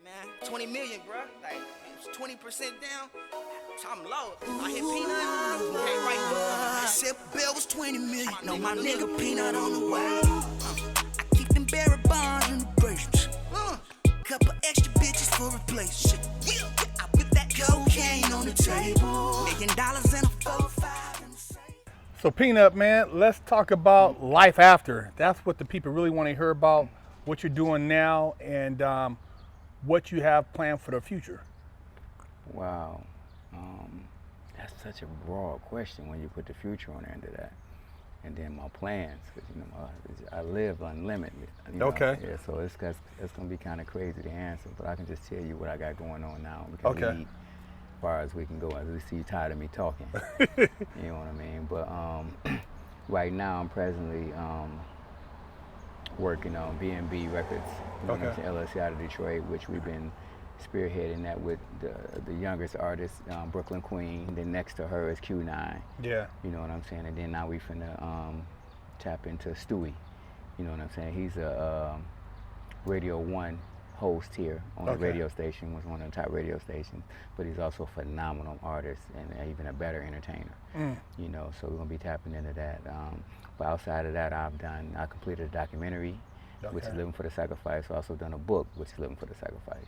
Man, 20 million, bro. Like, it's 20% down. So I'm low. I hit Peanut. Came right through. I said bill was 20 million. No, my nigga Peanut on the way. I keep them berry bonds in the basement. Couple extra bitches for replacement. Yeah, I whip that cocaine on the table. $1 million and a 4, 5 in the safe. So Peanut, man, let's talk about life after. That's what the people really want to hear about, what you're doing now and what you have planned for the future. Wow, that's such a broad question when you put the future on the end of that. And then my plans, because I live unlimited. Okay. Yeah, so it's gonna be kind of crazy to answer, but I can just tell you what I got going on now. Because Okay. we need, as far as we can go, as we see, you're tired of me talking. You know what I mean? But right now I'm presently working on BMB Records, Okay. LLC out of Detroit, which we've been spearheading that with the youngest artist, Brooklyn Queen. Then next to her is Q9. Yeah. You know what I'm saying? And then now we finna tap into Stewie. You know what I'm saying? He's a Radio 1 host here on the Okay. radio station, was one of the top radio stations, but he's also a phenomenal artist and even a better entertainer. You know, so we're gonna be tapping into that. But outside of that, I completed a documentary, which is Okay. Living for the Sacrifice. I've also done a book, which is Living for the Sacrifice.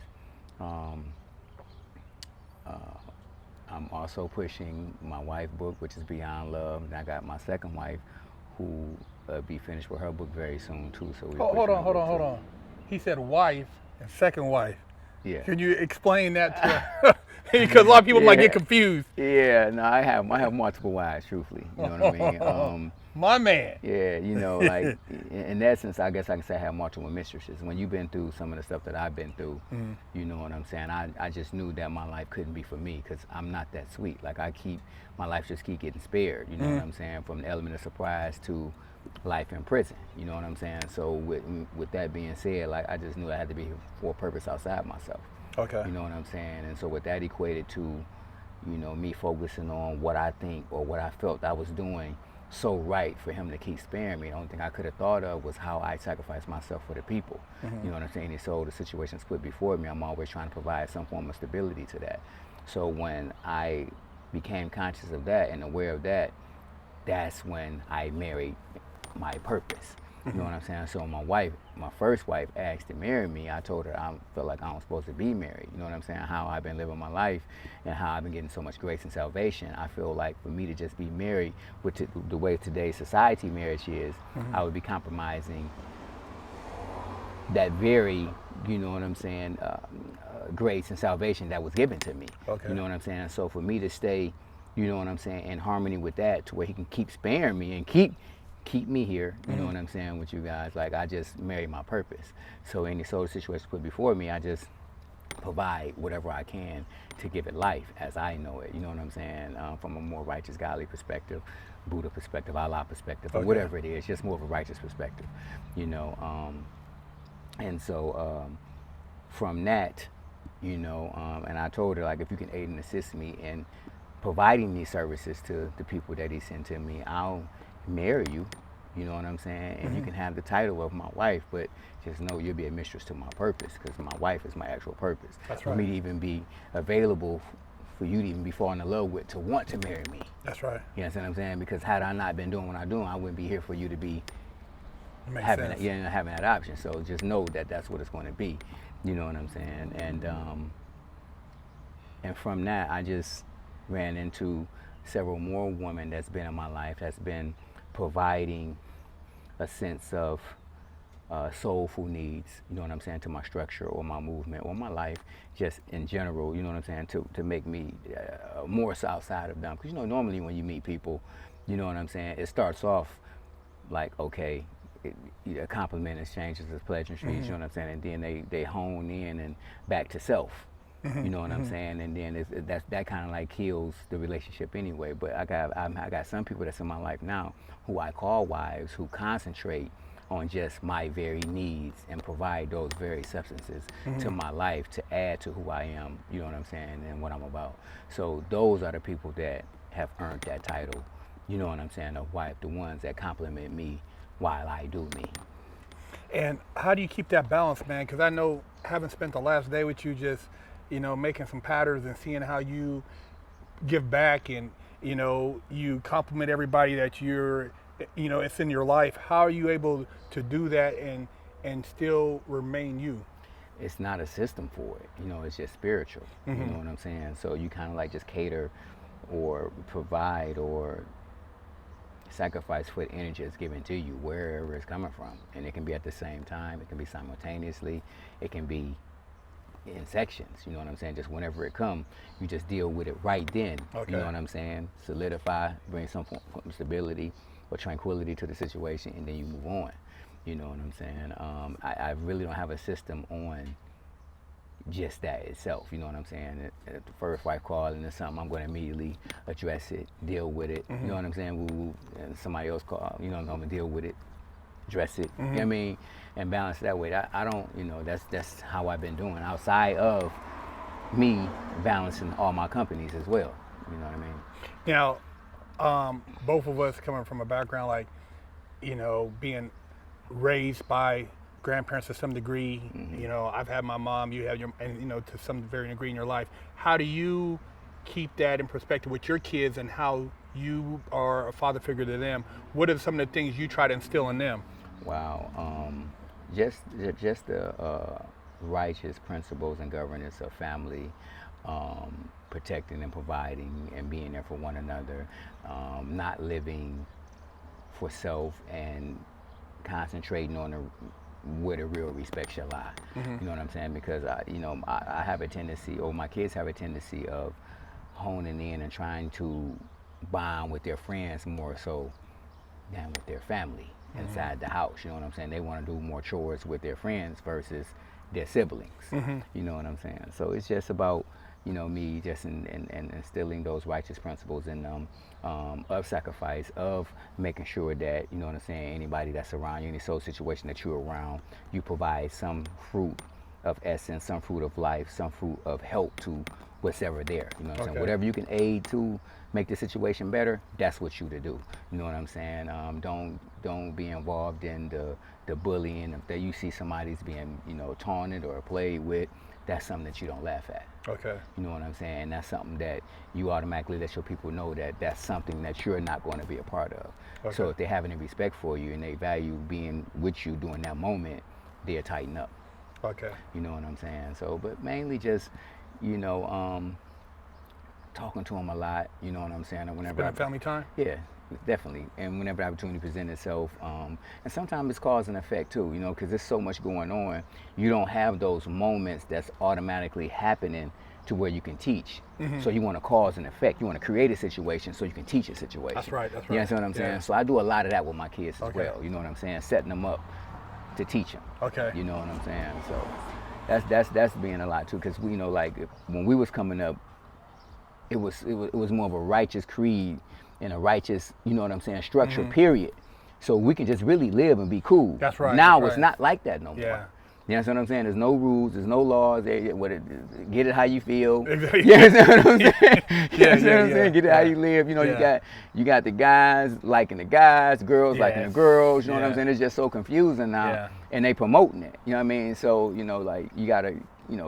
I'm also pushing my wife book, which is Beyond Love, and I got my second wife, who be finished with her book very soon too. So we Hold on. He said wife and second wife. Yeah. Can you explain that to because a lot of people might get confused. Yeah, no, I have multiple wives, truthfully. You know what I mean? My man. Yeah, you know, like in essence, I guess I can say I have multiple mistresses. When you've been through some of the stuff that I've been through, you know what I'm saying? I just knew that my life couldn't be for me because I'm not that sweet. Like my life just keep getting spared. You know what I'm saying? From the element of surprise to life in prison. You know what I'm saying? So with that being said, like I just knew I had to be here for a purpose outside myself. Okay. You know what I'm saying? And so what that equated to, you know, me focusing on what I think or what I felt I was doing so right for him to keep sparing me. The only thing I could have thought of was how I sacrificed myself for the people. You know what I'm saying? And so the situations put before me, I'm always trying to provide some form of stability to that. So when I became conscious of that and aware of that, that's when I married my purpose. You know what I'm saying? So my first wife asked to marry me. I told her I felt like I was supposed to be married. You know what I'm saying? How I've been living my life and how I've been getting so much grace and salvation. I feel like for me to just be married with the way today's society marriage is, I would be compromising that very, you know what I'm saying, grace and salvation that was given to me. Okay. You know what I'm saying? So for me to stay, you know what I'm saying, in harmony with that to where he can keep sparing me and keep me here, you know what I'm saying, with you guys. Like I just married my purpose. So any sort of situation put before me, I just provide whatever I can to give it life as I know it, you know what I'm saying, from a more righteous, godly perspective, Buddha perspective, Allah perspective, or whatever it is, just more of a righteous perspective, you know. And so from that, you know, and I told her, like, if you can aid and assist me in providing these services to the people that he sent to me, I'll marry you, you know what I'm saying, and you can have the title of my wife, but just know you'll be a mistress to my purpose, because my wife is my actual purpose. That's for right. me to even be available for you to even be falling in love with, to want to marry me. That's right. You know what I'm saying? Because had I not been doing what I'm doing, I wouldn't be here for you to be Makes having sense. that, having that option. So just know that that's what it's going to be. You know what I'm saying? And from that, I just ran into several more women that's been in my life, that's been providing a sense of soulful needs, you know what I'm saying, to my structure or my movement or my life, just in general, you know what I'm saying, to make me more outside of them. Because, you know, normally when you meet people, you know what I'm saying, it starts off like, okay, a compliment exchanges as pleasantries, you know what I'm saying, and then they hone in and back to self. You know what I'm saying, and then that kind of like kills the relationship anyway. But I got some people that's in my life now who I call wives, who concentrate on just my very needs and provide those very substances to my life to add to who I am. You know what I'm saying, and what I'm about. So those are the people that have earned that title. You know what I'm saying, of wife, the ones that compliment me while I do me. And how do you keep that balance, man? Because I know, having spent the last day with you, just making some patterns and seeing how you give back, and you compliment everybody that it's in your life. How are you able to do that and still remain you? It's not a system for it, it's just spiritual. You know what I'm saying? So you kind of like just cater or provide or sacrifice what energy is given to you, wherever it's coming from. And it can be at the same time, it can be simultaneously, it can be in sections, you know what I'm saying? Just whenever it comes, you just deal with it right then. Okay. You know what I'm saying? Solidify, bring some form of stability or tranquility to the situation, and then you move on. You know what I'm saying? I really don't have a system on just that itself. You know what I'm saying? If the first wife calls and there's something, I'm going to immediately address it, deal with it. You know what I'm saying? And somebody else call, I'm going to deal with it, address it. You know what I mean? And balance that way. I don't, that's how I've been doing outside of me balancing all my companies as well. You know what I mean? Now, both of us coming from a background like, being raised by grandparents to some degree. I've had my mom, you have your, and to some varying degree in your life. How do you keep that in perspective with your kids and how you are a father figure to them? What are some of the things you try to instill in them? Wow, just the righteous principles and governance of family, protecting and providing and being there for one another, not living for self and concentrating on where the real respect shall lie. You know what I'm saying? Because I have a tendency, or my kids have a tendency of honing in and trying to bond with their friends more so than with their family inside the house. You know what I'm saying? They want to do more chores with their friends versus their siblings. You know what I'm saying? So it's just about me just in instilling those righteous principles in them, of sacrifice, of making sure that, you know what I'm saying, anybody that's around you, any soul situation that you're around, you provide some fruit of essence, some fruit of life, some fruit of help to what's ever there. You know what I'm saying? Whatever you can aid to make the situation better, that's what you to do. You know what I'm saying? Don't be involved in the bullying. If you see somebody's being, taunted or played with, that's something that you don't laugh at. Okay. You know what I'm saying? That's something that you automatically let your people know that that's something that you're not going to be a part of. Okay. So if they have any respect for you and they value being with you during that moment, they'll tighten up. Okay. You know what I'm saying? So, but mainly just, talking to them a lot. You know what I'm saying? Whenever Spending family time? Yeah. Definitely, and whenever the opportunity presents itself, and sometimes it's cause and effect too, because there's so much going on, you don't have those moments that's automatically happening to where you can teach. So you want to cause and effect, you want to create a situation so you can teach a situation. That's right. You understand what I'm saying? So I do a lot of that with my kids as well, you know what I'm saying? Setting them up to teach them. Okay. You know what I'm saying? So that's being a lot too, because we like when we was coming up, it was more of a righteous creed in a righteous, you know what I'm saying, structure, period. So we can just really live and be cool. That's right. Now that's it's not like that no more. Yeah. You understand what I'm saying? There's no rules, there's no laws. Get it how you feel. Exactly. You understand what I'm saying? You understand what I'm yeah. saying? Get it how you live. You got the guys liking the guys, girls liking the girls. You know what I'm saying? It's just so confusing now, and they promoting it. You know what I mean? So like you gotta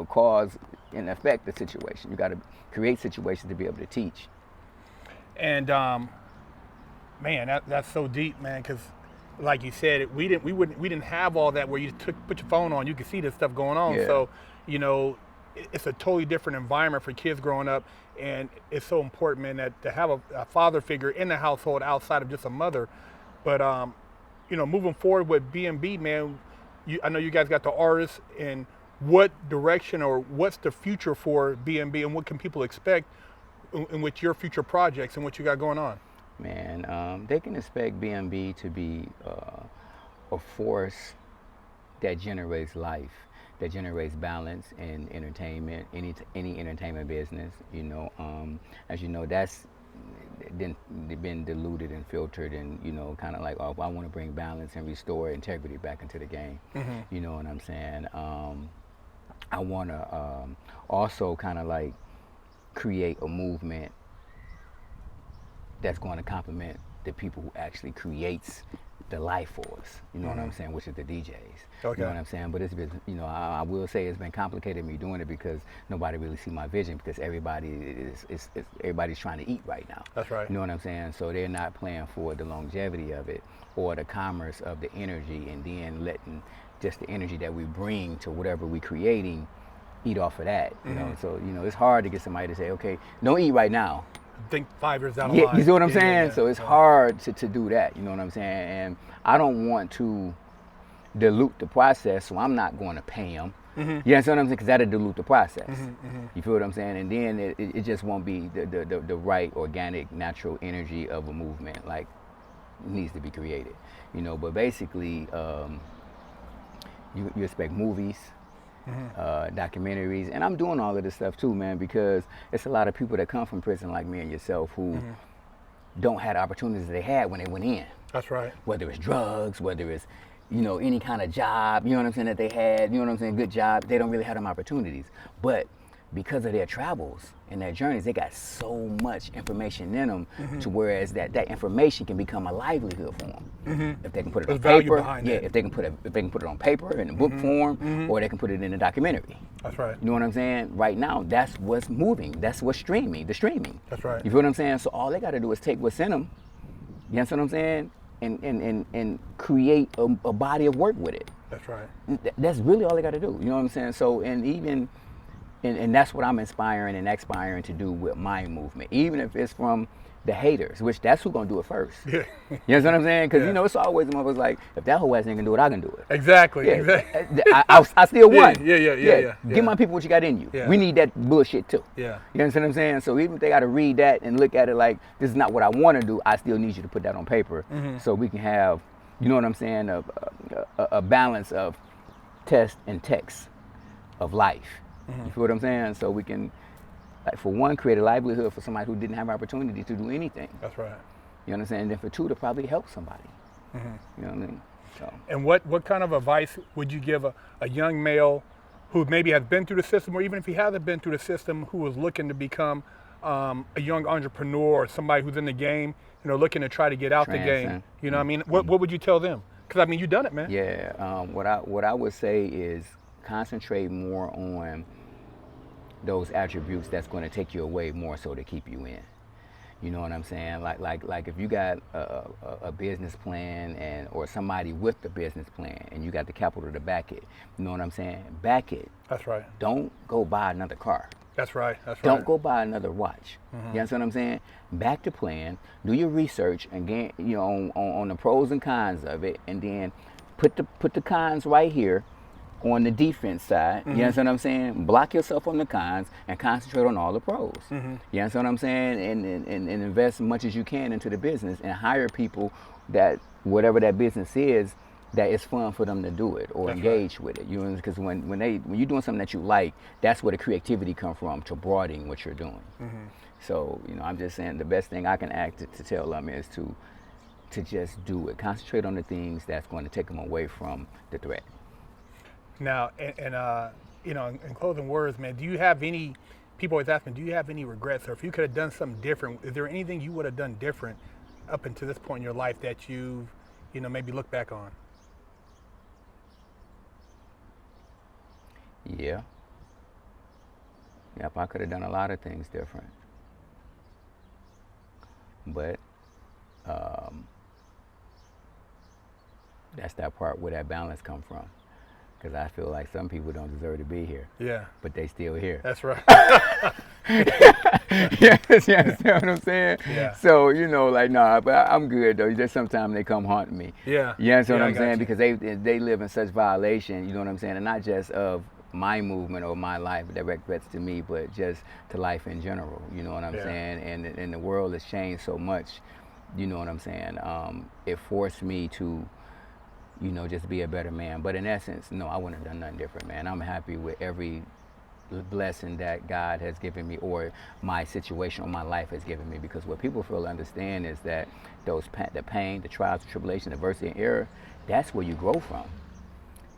cause and affect the situation. You gotta create situations to be able to teach. And man, that's so deep, man. Because, like you said, we didn't have all that where you put your phone on, you could see this stuff going on. Yeah. So, it's a totally different environment for kids growing up, and it's so important, man, that to have a father figure in the household outside of just a mother. But moving forward with BMB, man, I know you guys got the artists, and what direction or what's the future for BMB, and what can people expect in with your future projects and what you got going on? Man, they can expect BMB to be a force that generates life, that generates balance in entertainment, any entertainment business. As you know, that's been diluted and filtered, and kind of like, I want to bring balance and restore integrity back into the game. You know what I'm saying? I want to also kind of like create a movement that's going to complement the people who actually creates the life force, you know what I'm saying, which is the DJs. Okay. You know what I'm saying? But it's been, you know, I will say it's been complicated me doing it because nobody really see my vision because everybody's trying to eat right now. That's right. You know what I'm saying? So they're not playing for the longevity of it or the commerce of the energy and then letting just the energy that we bring to whatever we're creating eat off of that. You know, so, you know, it's hard to get somebody to say, okay, don't eat right now. Think 5 years down the line. You see what I'm saying? Yeah. So it's hard to do that, you know what I'm saying? And I don't want to dilute the process, so I'm not going to pay them. You understand what I'm saying? Because that'll dilute the process. You feel what I'm saying? And then it just won't be the right organic, natural energy of a movement like it needs to be created. You know, but basically, you expect movies, documentaries, and I'm doing all of this stuff too, man, because it's a lot of people that come from prison like me and yourself who don't have the opportunities they had when they went in. That's right. Whether it's drugs, whether it's, you know, any kind of job, you know what I'm saying, that they had, you know what I'm saying, good job, they don't really have them opportunities. But because of their travels and their journeys, they got so much information in them to whereas that information can become a livelihood for them. If they can put it on paper, if they can put it on paper in a book form, or they can put it in a documentary. That's right. You know what I'm saying? Right now, that's what's moving. That's what's streaming, the streaming. That's right. You feel what I'm saying? So all they got to do is take what's in them, you understand what I'm saying? And create a body of work with it. That's right. That's really all they got to do. You know what I'm saying? So, and that's what I'm inspiring and aspiring to do with my movement, even if it's from the haters, which that's who's gonna do it first. Yeah. You know what I'm saying? Because you know it's always the motherfuckers like, if that whole ass ain't gonna do it, I can do it. Exactly. Yeah. Exactly. I still won. Yeah. Give my people what you got in you. Yeah. We need that bullshit too. Yeah. You understand what I'm saying? So even if they got to read that and look at it like this is not what I want to do, I still need you to put that on paper so we can have, you know what I'm saying, a balance of test and text of life. You feel what I'm saying? So we can, like, for one, create a livelihood for somebody who didn't have opportunity to do anything. That's right. You understand? And then for two, to probably help somebody. You know what I mean? So. And what kind of advice would you give a young male who maybe has been through the system, or even if he hasn't been through the system, who is looking to become a young entrepreneur or somebody who's in the game, you know, looking to try to get out the game? You know what I mean? What would you tell them? Because I mean, you've done it, man. Yeah. What I would say is concentrate more on those attributes that's going to take you away more so to keep you in. You know what I'm saying? Like if you got a business plan or somebody with the business plan and you got the capital to back it, you know what I'm saying? Back it. That's right. Don't go buy another car. That's right. That's right. Don't go buy another watch. You understand what I'm saying? Back the plan, do your research again, you know, on the pros and cons of it, and then put the cons right here on the defense side. You understand what I'm saying? Block yourself on the cons and concentrate on all the pros. You understand what I'm saying? And invest as much as you can into the business and hire people that whatever that business is, that it's fun for them to do it or engage with it. You know, because when you're doing something that you like, that's where the creativity comes from, to broadening what you're doing. So, you know, I'm just saying the best thing I can to tell them is to just do it. Concentrate on the things that's going to take them away from the threat. Now, you know, in closing words, man, do you have any, people always ask me, do you have any regrets? Or if you could have done something different, is there anything you would have done different up until this point in your life that you've, you know, maybe look back on? Yeah. Yep, I could have done a lot of things different. But that's that part where that balance come from. Because I feel like some people don't deserve to be here. Yeah. But they still here. That's right. Yes, you understand what I'm saying? Yeah. So, you know, like, nah, but I'm good though. Just sometimes they come haunt me. Yeah. You understand what I'm saying? Because they live in such violation, you know what I'm saying? And not just of my movement or my life direct threats to me, but just to life in general, you know what I'm saying? And the world has changed so much, you know what I'm saying? It forced me to, you know, just be a better man. But in essence, no, I wouldn't have done nothing different, man. I'm happy with every blessing that God has given me, or my situation or my life has given me, because what people fail to understand is that the pain, the trials, the tribulation, adversity, and error, that's where you grow from.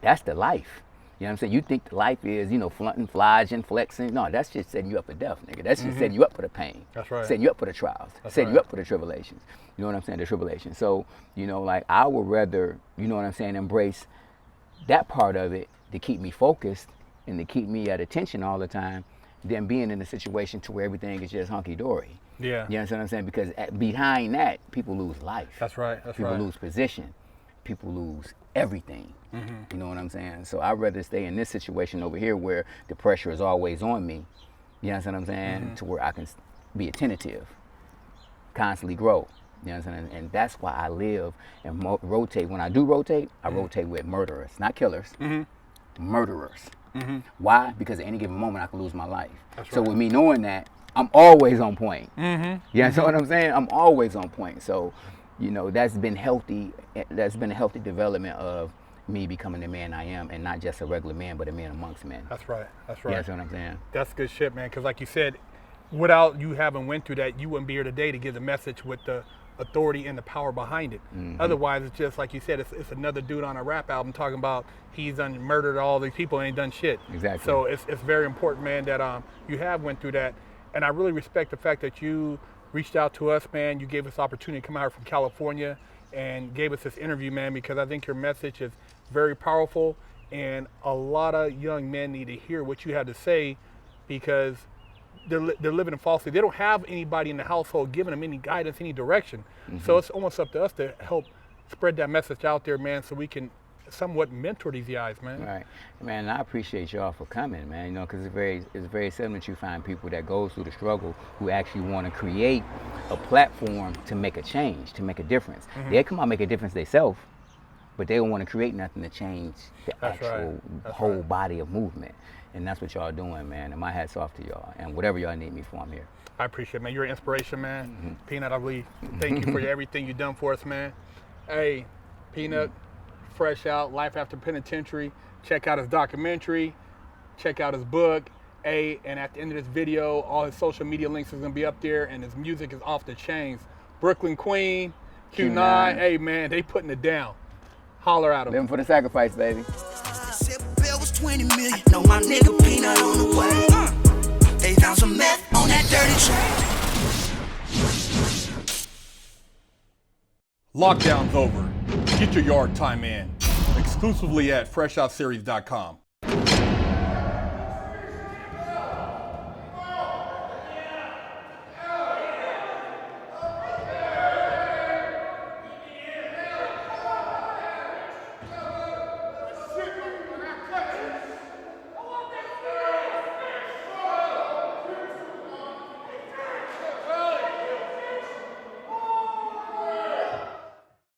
That's the life. You know what I'm saying? You think life is, you know, flaunting, flogging, flexing. No, that's just setting you up for death, nigga. That's just setting you up for the pain. That's right. Setting you up for the trials. Setting you up for the tribulations. You know what I'm saying? The tribulations. So, you know, like I would rather, you know what I'm saying, embrace that part of it to keep me focused and to keep me at attention all the time than being in a situation to where everything is just hunky-dory. Yeah. You understand what I'm saying? Because behind that, people lose life. That's right. People lose position. People lose everything. You know what I'm saying? So I'd rather stay in this situation over here where the pressure is always on me. You understand what I'm saying? To where I can be attentive, constantly grow. You understand? And that's why I live and rotate. When I do rotate, I rotate with murderers, not killers. Murderers. Why? Because at any given moment I can lose my life. So with me knowing that, I'm always on point. You understand what I'm saying? I'm always on point. So, you know, that's been healthy. That's been a healthy development of me becoming the man I am, and not just a regular man, but a man amongst men. That's right. That's right. You understand what I'm saying? That's good shit, man. Because like you said, without you having went through that, you wouldn't be here today to give the message with the authority and the power behind it. Otherwise, it's just like you said, it's another dude on a rap album talking about he's done murdered all these people and ain't done shit. Exactly. So it's very important, man, that you have went through that, and I really respect the fact that you reached out to us, man. You gave us the opportunity to come out from California and gave us this interview, man, because I think your message is very powerful, and a lot of young men need to hear what you had to say, because they're living in falsity. They don't have anybody in the household giving them any guidance, any direction. So it's almost up to us to help spread that message out there, man, so we can somewhat mentor these guys, man. Right, man. I appreciate y'all for coming, man. You know, because it's very seldom that you find people that goes through the struggle who actually want to create a platform to make a change, to make a difference. They come out and make a difference themselves, but they don't want to create nothing to change the actual whole body of movement. And that's what y'all doing, man. And my hat's off to y'all. And whatever y'all need me for, I'm here. I appreciate it, man. You're an inspiration, man. Peanut, I really thank you for everything you've done for us, man. Hey, Peanut, fresh out, Life After Penitentiary. Check out his documentary. Check out his book. Hey, and at the end of this video, all his social media links is going to be up there, and his music is off the chains. Brooklyn Queen, Q9. Hey, man, they putting it down. Holler at him. Living for the sacrifice, baby. Was 20 million. I know my nigga Peanut on the way. They found some meth on that dirty track. Lockdown's over. Get your yard time in. Exclusively at FreshOutSeries.com.